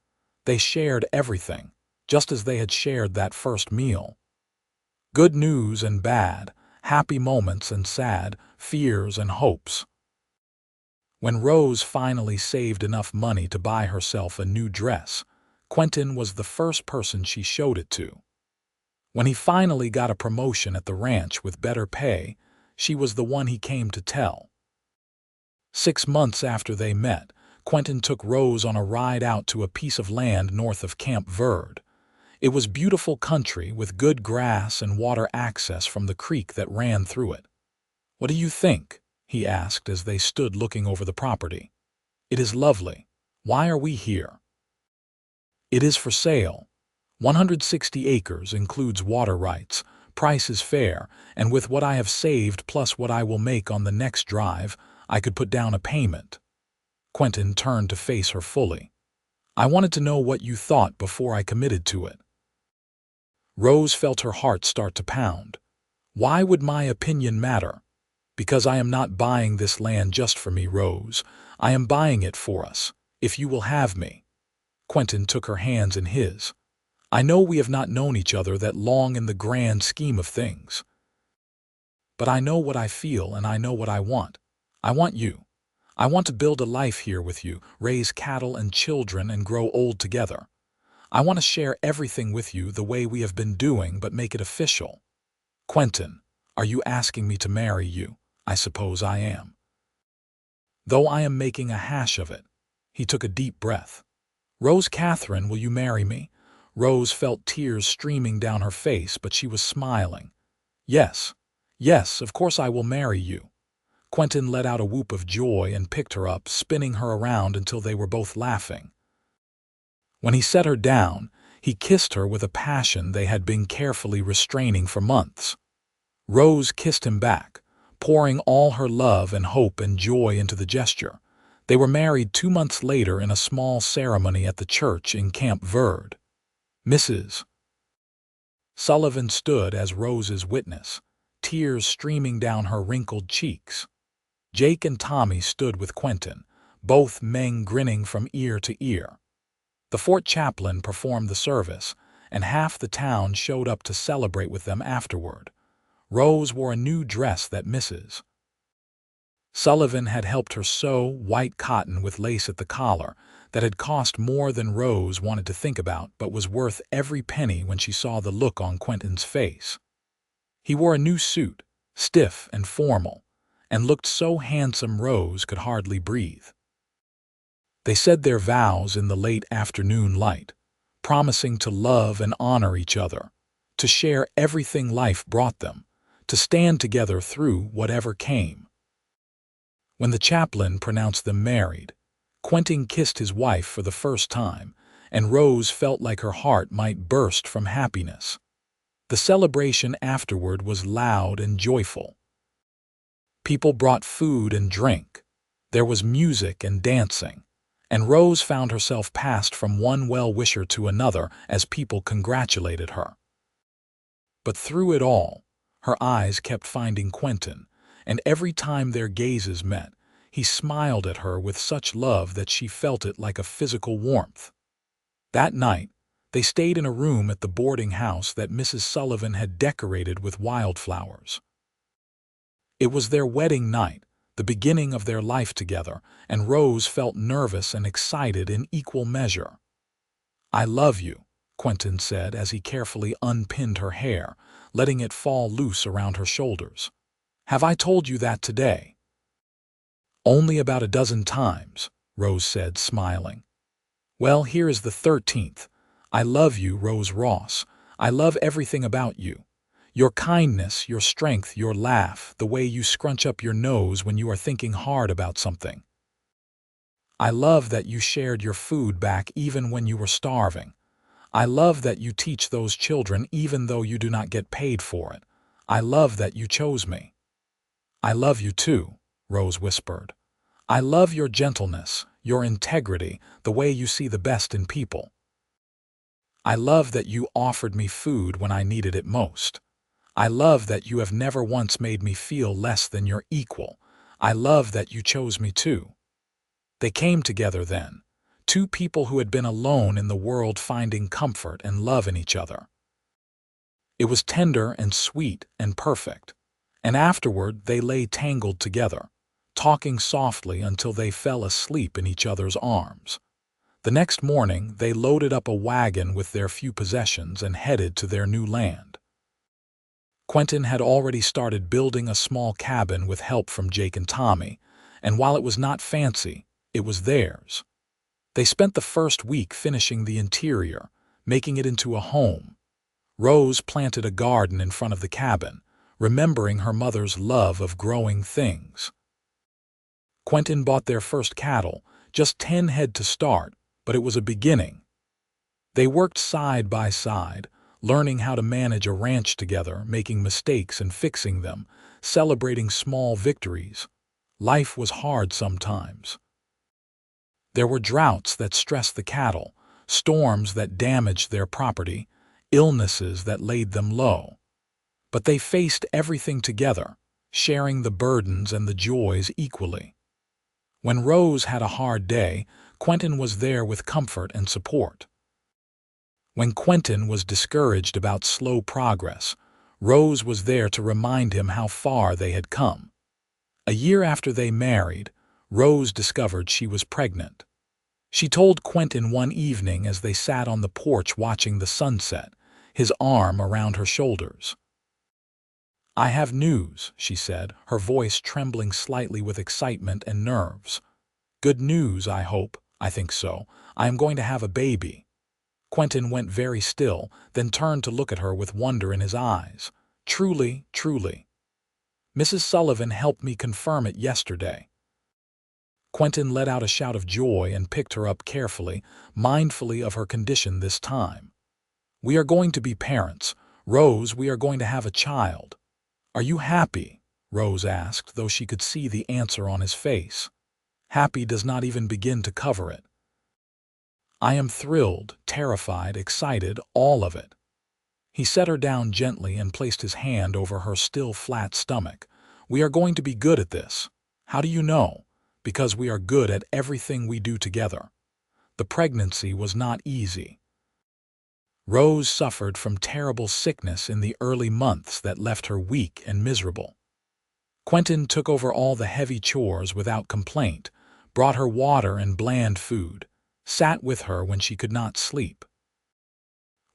S1: They shared everything, just as they had shared that first meal. Good news and bad, happy moments and sad, fears and hopes. When Rose finally saved enough money to buy herself a new dress, Quentin was the first person she showed it to. When he finally got a promotion at the ranch with better pay, she was the one he came to tell. 6 months after they met, Quentin took Rose on a ride out to a piece of land north of Camp Verde. It was beautiful country with good grass and water access from the creek that ran through it. "What do you think?" he asked as they stood looking over the property. "It is lovely. Why are we here?" It is for sale. 160 acres, includes water rights, price is fair, and with what I have saved plus what I will make on the next drive, I could put down a payment. Quentin turned to face her fully. I wanted to know what you thought before I committed to it. Rose felt her heart start to pound. Why would my opinion matter? Because I am not buying this land just for me, Rose. I am buying it for us, if you will have me. Quentin took her hands in his. I know we have not known each other that long in the grand scheme of things. But I know what I feel and I know what I want. I want you. I want to build a life here with you, raise cattle and children and grow old together. I want to share everything with you the way we have been doing, but make it official. Quentin, are you asking me to marry you? I suppose I am. Though I am making a hash of it. He took a deep breath. Rose Catherine, will you marry me? Rose felt tears streaming down her face, but she was smiling. Yes, yes, of course I will marry you. Quentin let out a whoop of joy and picked her up, spinning her around until they were both laughing. When he set her down, he kissed her with a passion they had been carefully restraining for months. Rose kissed him back, pouring all her love and hope and joy into the gesture. They were married 2 months later in a small ceremony at the church in Camp Verde. Mrs. Sullivan stood as Rose's witness, tears streaming down her wrinkled cheeks. Jake and Tommy stood with Quentin, both men grinning from ear to ear. The fort chaplain performed the service, and half the town showed up to celebrate with them afterward. Rose wore a new dress that Mrs. Sullivan had helped her sew, white cotton with lace at the collar, that had cost more than Rose wanted to think about but was worth every penny when she saw the look on Quentin's face. He wore a new suit, stiff and formal, and looked so handsome Rose could hardly breathe. They said their vows in the late afternoon light, promising to love and honor each other, to share everything life brought them, to stand together through whatever came. When the chaplain pronounced them married, Quentin kissed his wife for the first time, and Rose felt like her heart might burst from happiness. The celebration afterward was loud and joyful. People brought food and drink. There was music and dancing, and Rose found herself passed from one well-wisher to another as people congratulated her. But through it all, her eyes kept finding Quentin, and every time their gazes met, he smiled at her with such love that she felt it like a physical warmth. That night, they stayed in a room at the boarding house that Mrs. Sullivan had decorated with wildflowers. It was their wedding night, the beginning of their life together, and Rose felt nervous and excited in equal measure. I love you, Quentin said as he carefully unpinned her hair, letting it fall loose around her shoulders. Have I told you that today? Only about a dozen times, Rose said, smiling. Well, here is the 13th. I love you, Rose Ross. I love everything about you. Your kindness, your strength, your laugh, the way you scrunch up your nose when you are thinking hard about something. I love that you shared your food back even when you were starving. I love that you teach those children even though you do not get paid for it. I love that you chose me. I love you too, Rose whispered. I love your gentleness, your integrity, the way you see the best in people. I love that you offered me food when I needed it most. I love that you have never once made me feel less than your equal. I love that you chose me too. They came together then, two people who had been alone in the world finding comfort and love in each other. It was tender and sweet and perfect, and afterward they lay tangled together, talking softly until they fell asleep in each other's arms. The next morning they loaded up a wagon with their few possessions and headed to their new land. Quentin had already started building a small cabin with help from Jake and Tommy, and while it was not fancy, it was theirs. They spent the first week finishing the interior, making it into a home. Rose planted a garden in front of the cabin, remembering her mother's love of growing things. Quentin bought their first cattle, just 10 head to start, but it was a beginning. They worked side by side, learning how to manage a ranch together, making mistakes and fixing them, celebrating small victories. Life was hard sometimes. There were droughts that stressed the cattle, storms that damaged their property, illnesses that laid them low. But they faced everything together, sharing the burdens and the joys equally. When Rose had a hard day, Quentin was there with comfort and support. When Quentin was discouraged about slow progress, Rose was there to remind him how far they had come. A year after they married, Rose discovered she was pregnant. She told Quentin one evening as they sat on the porch watching the sunset, his arm around her shoulders. "I have news," she said, her voice trembling slightly with excitement and nerves. "Good news, I hope. I think so. I am going to have a baby." Quentin went very still, then turned to look at her with wonder in his eyes. "Truly, truly. Mrs. Sullivan helped me confirm it yesterday." Quentin let out a shout of joy and picked her up carefully, mindfully of her condition this time. "We are going to be parents. Rose, we are going to have a child." "Are you happy?" Rose asked, though she could see the answer on his face. Happy does not even begin to cover it. "I am thrilled, terrified, excited, all of it." He set her down gently and placed his hand over her still flat stomach. "We are going to be good at this." "How do you know?" "Because we are good at everything we do together." The pregnancy was not easy. Rose suffered from terrible sickness in the early months that left her weak and miserable. Quentin took over all the heavy chores without complaint, brought her water and bland food, sat with her when she could not sleep.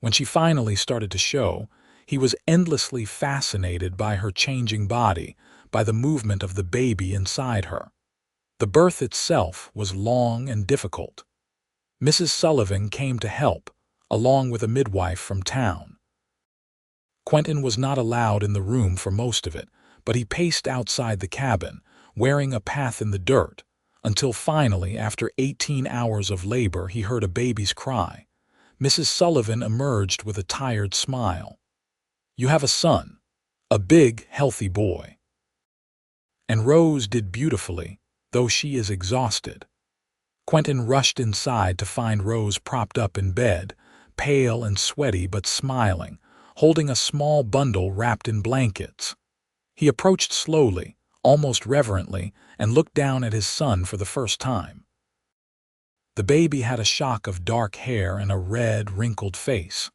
S1: When she finally started to show, he was endlessly fascinated by her changing body, by the movement of the baby inside her. The birth itself was long and difficult. Mrs. Sullivan came to help, along with a midwife from town. Quentin was not allowed in the room for most of it, but he paced outside the cabin, wearing a path in the dirt, until finally, after 18 hours of labor, he heard a baby's cry. Mrs. Sullivan emerged with a tired smile. "You have a son, a big, healthy boy." And Rose did beautifully, though she is exhausted. Quentin rushed inside to find Rose propped up in bed, pale and sweaty but smiling, holding a small bundle wrapped in blankets. He approached slowly, almost reverently, and looked down at his son for the first time. The baby had a shock of dark hair and a red, wrinkled face.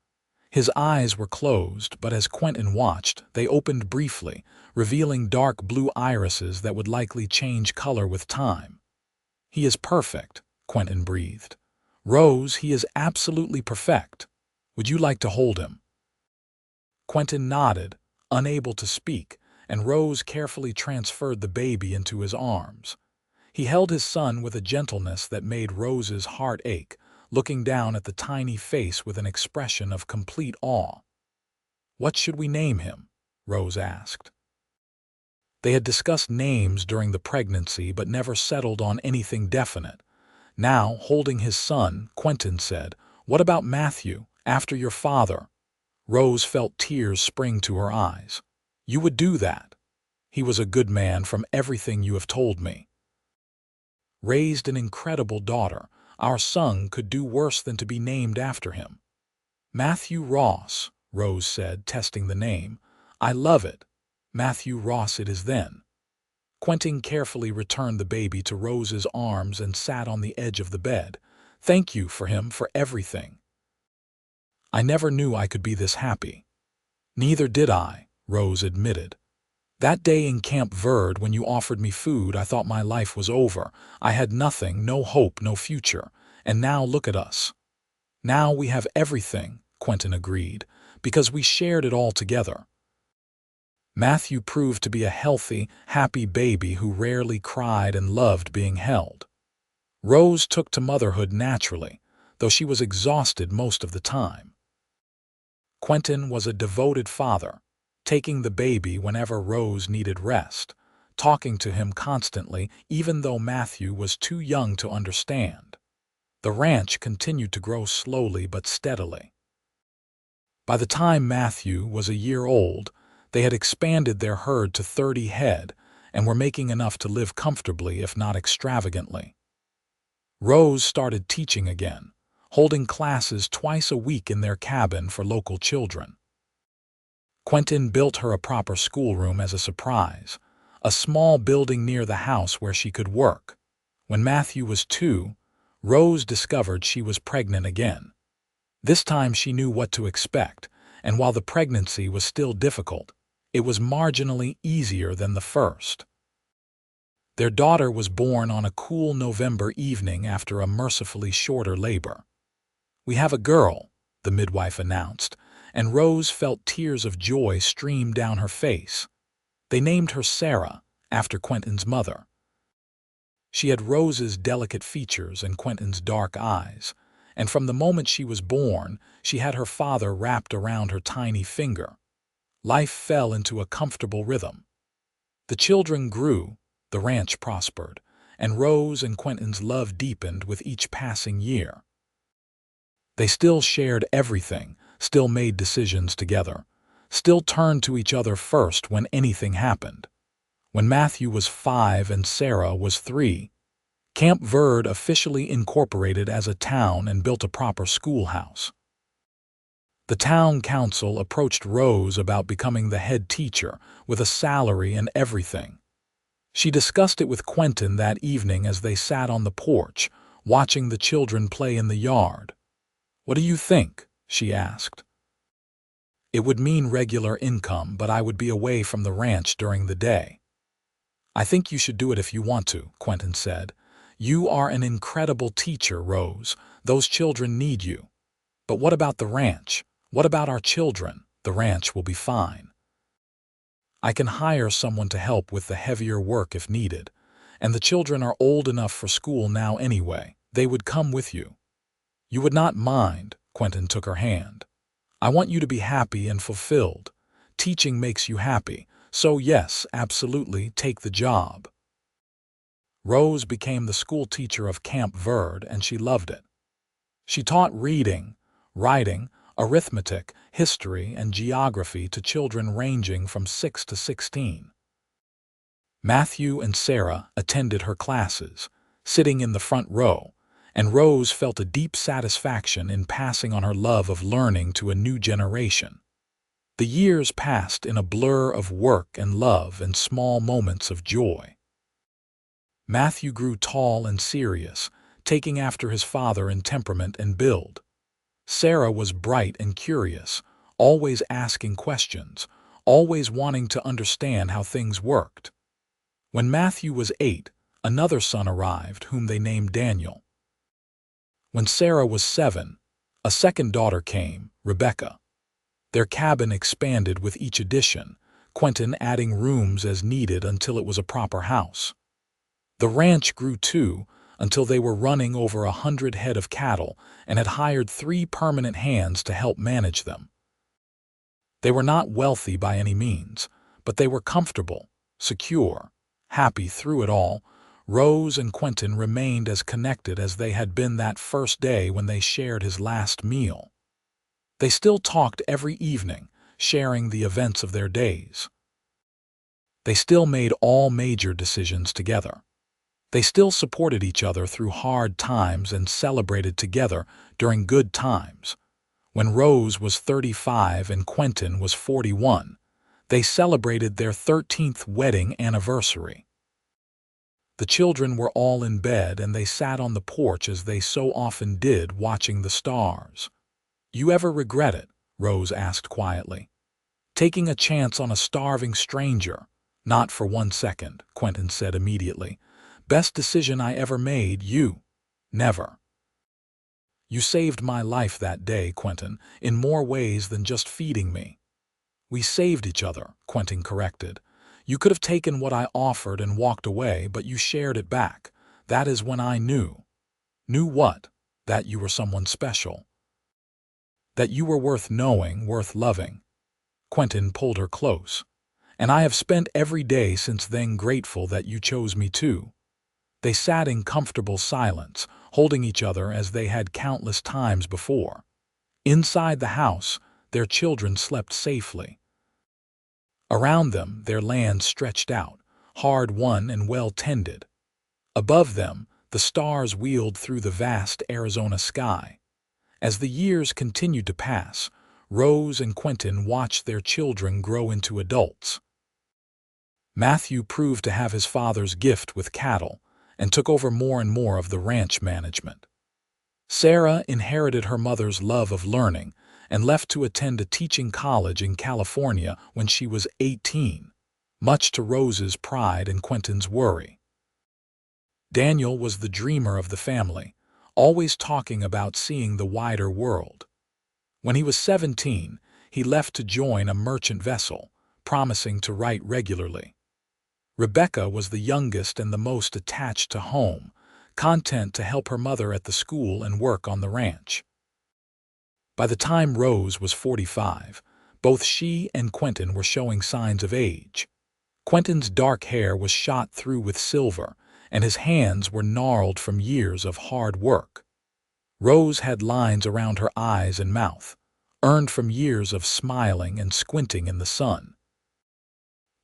S1: His eyes were closed, but as Quentin watched, they opened briefly, revealing dark blue irises that would likely change color with time. "He is perfect," Quentin breathed. "Rose, he is absolutely perfect. Would you like to hold him?" Quentin nodded, unable to speak, and Rose carefully transferred the baby into his arms. He held his son with a gentleness that made Rose's heart ache, looking down at the tiny face with an expression of complete awe. "What should we name him?" Rose asked. They had discussed names during the pregnancy but never settled on anything definite. Now, holding his son, Quentin said, "What about Matthew, after your father?" Rose felt tears spring to her eyes. "You would do that. He was a good man from everything you have told me. Raised an incredible daughter. Our son could do worse than to be named after him." "Matthew Ross," Rose said, testing the name. "I love it. Matthew Ross it is then." Quentin carefully returned the baby to Rose's arms and sat on the edge of the bed. "Thank you for him, for everything. I never knew I could be this happy." "Neither did I," Rose admitted. "That day in Camp Verde when you offered me food, I thought my life was over. I had nothing, no hope, no future. And now look at us." "Now we have everything," Quentin agreed, "because we shared it all together." Matthew proved to be a healthy, happy baby who rarely cried and loved being held. Rose took to motherhood naturally, though she was exhausted most of the time. Quentin was a devoted father, taking the baby whenever Rose needed rest, talking to him constantly even though Matthew was too young to understand. The ranch continued to grow slowly but steadily. By the time Matthew was a year old, they had expanded their herd to 30 head and were making enough to live comfortably, if not extravagantly. Rose started teaching again, holding classes twice a week in their cabin for local children. Quentin built her a proper schoolroom as a surprise, a small building near the house where she could work. When Matthew was 2, Rose discovered she was pregnant again. This time she knew what to expect, and while the pregnancy was still difficult, it was marginally easier than the first. Their daughter was born on a cool November evening after a mercifully shorter labor. "We have a girl," the midwife announced, and Rose felt tears of joy stream down her face. They named her Sarah, after Quentin's mother. She had Rose's delicate features and Quentin's dark eyes, and from the moment she was born, she had her father wrapped around her tiny finger. Life fell into a comfortable rhythm. The children grew, the ranch prospered, and Rose and Quentin's love deepened with each passing year. They still shared everything, still made decisions together, still turned to each other first when anything happened. When Matthew was 5 and Sarah was 3, Camp Verde officially incorporated as a town and built a proper schoolhouse. The town council approached Rose about becoming the head teacher, with a salary and everything. She discussed it with Quentin that evening as they sat on the porch, watching the children play in the yard. "What do you think?" she asked. "It would mean regular income, but I would be away from the ranch during the day." "I think you should do it if you want to," Quentin said. "You are an incredible teacher, Rose. Those children need you." "But what about the ranch? What about our children?" "The ranch will be fine. I can hire someone to help with the heavier work if needed, and the children are old enough for school now anyway. They would come with you." "You would not mind," Quentin took her hand. "I want you to be happy and fulfilled. Teaching makes you happy, so yes, absolutely, take the job." Rose became the school teacher of Camp Verde, and she loved it. She taught reading, writing, arithmetic, history, and geography to children ranging from 6 to 16. Matthew and Sarah attended her classes, sitting in the front row, and Rose felt a deep satisfaction in passing on her love of learning to a new generation. The years passed in a blur of work and love and small moments of joy. Matthew grew tall and serious, taking after his father in temperament and build. Sarah was bright and curious, always asking questions, always wanting to understand how things worked. When Matthew was 8, another son arrived whom they named Daniel. When Sarah was 7, a second daughter came, Rebecca. Their cabin expanded with each addition, Quentin adding rooms as needed until it was a proper house. The ranch grew too, until they were running over 100 head of cattle and had hired 3 permanent hands to help manage them. They were not wealthy by any means, but they were comfortable, secure, happy through it all. Rose and Quentin remained as connected as they had been that first day when they shared his last meal. They still talked every evening, sharing the events of their days. They still made all major decisions together. They still supported each other through hard times and celebrated together during good times. When Rose was 35 and Quentin was 41, they celebrated their 13th wedding anniversary. The children were all in bed and they sat on the porch as they so often did, watching the stars. "You ever regret it?" Rose asked quietly. "Taking a chance on a starving stranger?" "Not for 1 second," Quentin said immediately. "Best decision I ever made, you." "Never." "You saved my life that day, Quentin, in more ways than just feeding me." "We saved each other," Quentin corrected. "You could have taken what I offered and walked away, but you shared it back. That is when I knew." "Knew what?" "That you were someone special. That you were worth knowing, worth loving." Quentin pulled her close. "And I have spent every day since then grateful that you chose me too." They sat in comfortable silence, holding each other as they had countless times before. Inside the house, their children slept safely. Around them, their land stretched out, hard-won and well-tended. Above them, the stars wheeled through the vast Arizona sky. As the years continued to pass, Rose and Quentin watched their children grow into adults. Matthew proved to have his father's gift with cattle and took over more and more of the ranch management. Sarah inherited her mother's love of learning and left to attend a teaching college in California when she was 18, much to Rose's pride and Quentin's worry. Daniel was the dreamer of the family, always talking about seeing the wider world. When he was 17, he left to join a merchant vessel, promising to write regularly. Rebecca was the youngest and the most attached to home, content to help her mother at the school and work on the ranch. By the time Rose was 45, both she and Quentin were showing signs of age. Quentin's dark hair was shot through with silver, and his hands were gnarled from years of hard work. Rose had lines around her eyes and mouth, earned from years of smiling and squinting in the sun.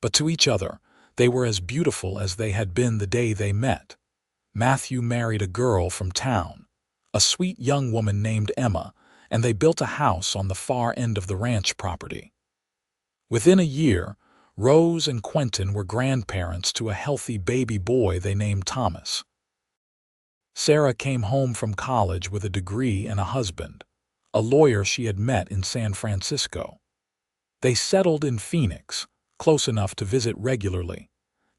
S1: But to each other, they were as beautiful as they had been the day they met. Matthew married a girl from town, a sweet young woman named Emma, and they built a house on the far end of the ranch property. Within a year, Rose and Quentin were grandparents to a healthy baby boy they named Thomas. Sarah came home from college with a degree and a husband, a lawyer she had met in San Francisco. They settled in Phoenix, close enough to visit regularly.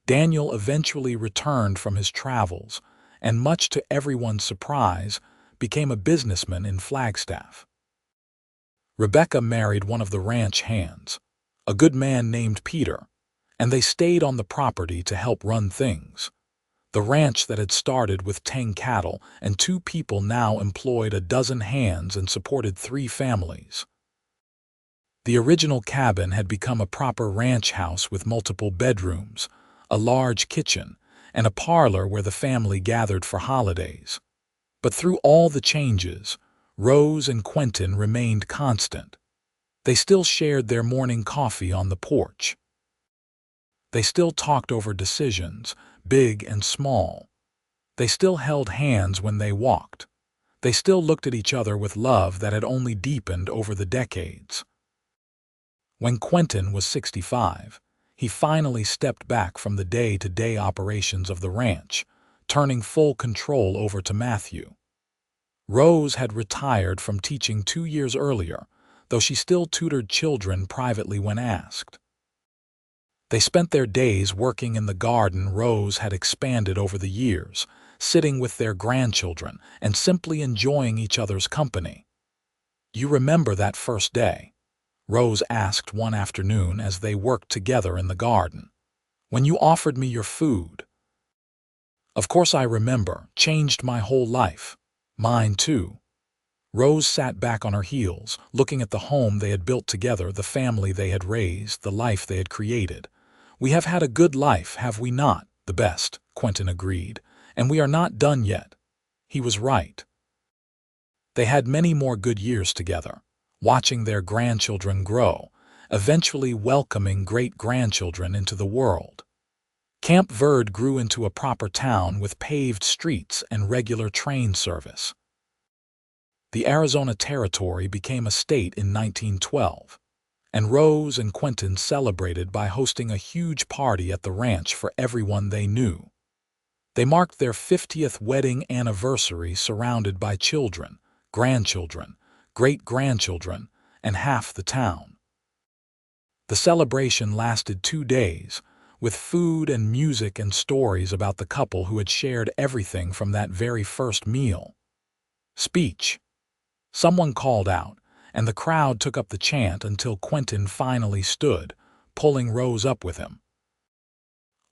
S1: Daniel eventually returned from his travels and, much to everyone's surprise, became a businessman in Flagstaff. Rebecca married one of the ranch hands, a good man named Peter, and they stayed on the property to help run things. The ranch that had started with 10 cattle and 2 people now employed a dozen hands and supported 3 families. The original cabin had become a proper ranch house with multiple bedrooms, a large kitchen, and a parlor where the family gathered for holidays. But through all the changes, Rose and Quentin remained constant. They still shared their morning coffee on the porch. They still talked over decisions, big and small. They still held hands when they walked. They still looked at each other with love that had only deepened over the decades. When Quentin was 65, he finally stepped back from the day-to-day operations of the ranch, turning full control over to Matthew. Rose had retired from teaching 2 years earlier, though she still tutored children privately when asked. They spent their days working in the garden Rose had expanded over the years, sitting with their grandchildren and simply enjoying each other's company. "You remember that first day?" Rose asked one afternoon as they worked together in the garden. "When you offered me your food?" "Of course I remember. Changed my whole life." "Mine too." Rose sat back on her heels, looking at the home they had built together, the family they had raised, the life they had created. "We have had a good life, have we not?" "The best," Quentin agreed, "and we are not done yet." He was right. They had many more good years together, watching their grandchildren grow, eventually welcoming great-grandchildren into the world. Camp Verde grew into a proper town with paved streets and regular train service. The Arizona Territory became a state in 1912, and Rose and Quentin celebrated by hosting a huge party at the ranch for everyone they knew. They marked their 50th wedding anniversary surrounded by children, grandchildren, great-grandchildren, and half the town. The celebration lasted 2 days, with food and music and stories about the couple who had shared everything from that very first meal. "Speech." Someone called out, and the crowd took up the chant until Quentin finally stood, pulling Rose up with him.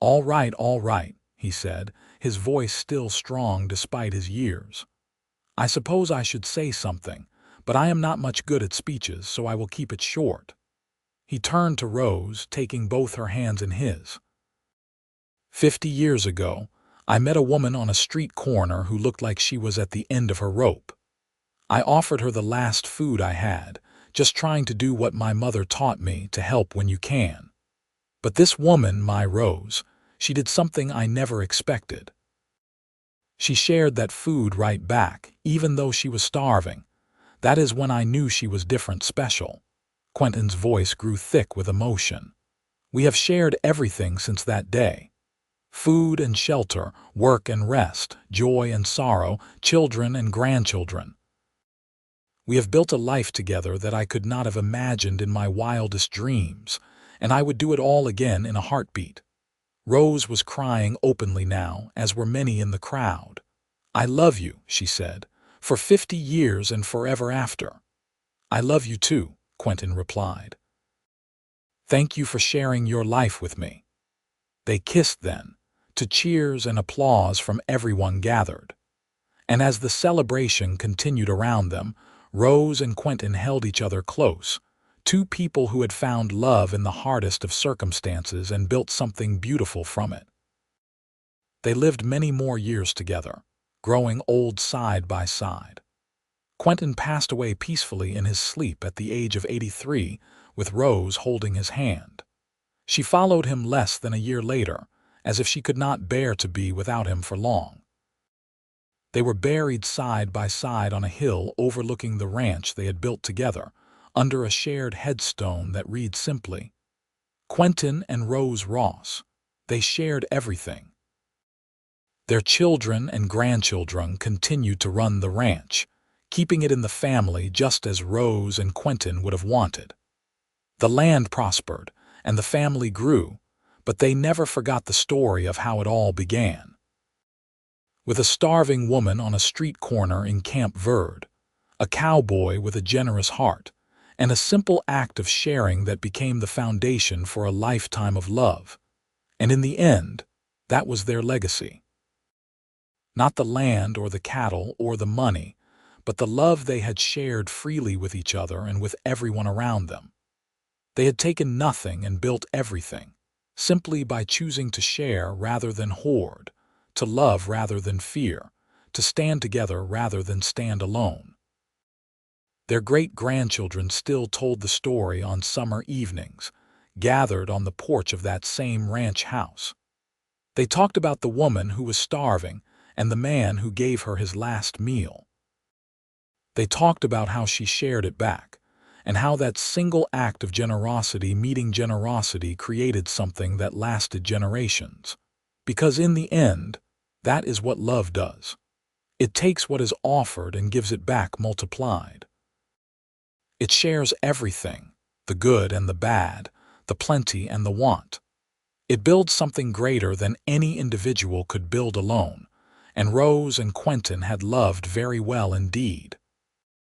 S1: All right," he said, his voice still strong despite his years. "I suppose I should say something, but I am not much good at speeches, so I will keep it short." He turned to Rose, taking both her hands in his. 50 years ago, I met a woman on a street corner who looked like she was at the end of her rope. I offered her the last food I had, just trying to do what my mother taught me, to help when you can. But this woman, my Rose, she did something I never expected. She shared that food right back, even though she was starving. That is when I knew she was different, special. Quentin's voice grew thick with emotion. We have shared everything since that day. Food and shelter, work and rest, joy and sorrow, children and grandchildren. We have built a life together that I could not have imagined in my wildest dreams, and I would do it all again in a heartbeat. Rose was crying openly now, as were many in the crowd. I love you, she said, for 50 years and forever after. I love you too, Quentin replied. Thank you for sharing your life with me. They kissed then, to cheers and applause from everyone gathered. And as the celebration continued around them, Rose and Quentin held each other close, two people who had found love in the hardest of circumstances and built something beautiful from it. They lived many more years together, growing old side by side. Quentin passed away peacefully in his sleep at the age of 83, with Rose holding his hand. She followed him less than a year later, as if she could not bear to be without him for long. They were buried side by side on a hill overlooking the ranch they had built together, under a shared headstone that read simply, Quentin and Rose Ross. They shared everything. Their children and grandchildren continued to run the ranch, keeping it in the family just as Rose and Quentin would have wanted. The land prospered, and the family grew, but they never forgot the story of how it all began. With a starving woman on a street corner in Camp Verde, a cowboy with a generous heart, and a simple act of sharing that became the foundation for a lifetime of love. And in the end, that was their legacy. Not the land or the cattle or the money, but the love they had shared freely with each other and with everyone around them. They had taken nothing and built everything, simply by choosing to share rather than hoard, to love rather than fear, to stand together rather than stand alone. Their great-grandchildren still told the story on summer evenings, gathered on the porch of that same ranch house. They talked about the woman who was starving and the man who gave her his last meal. They talked about how she shared it back, and how that single act of generosity meeting generosity created something that lasted generations. Because in the end, that is what love does. It takes what is offered and gives it back multiplied. It shares everything, the good and the bad, the plenty and the want. It builds something greater than any individual could build alone, and Rose and Quentin had loved very well indeed.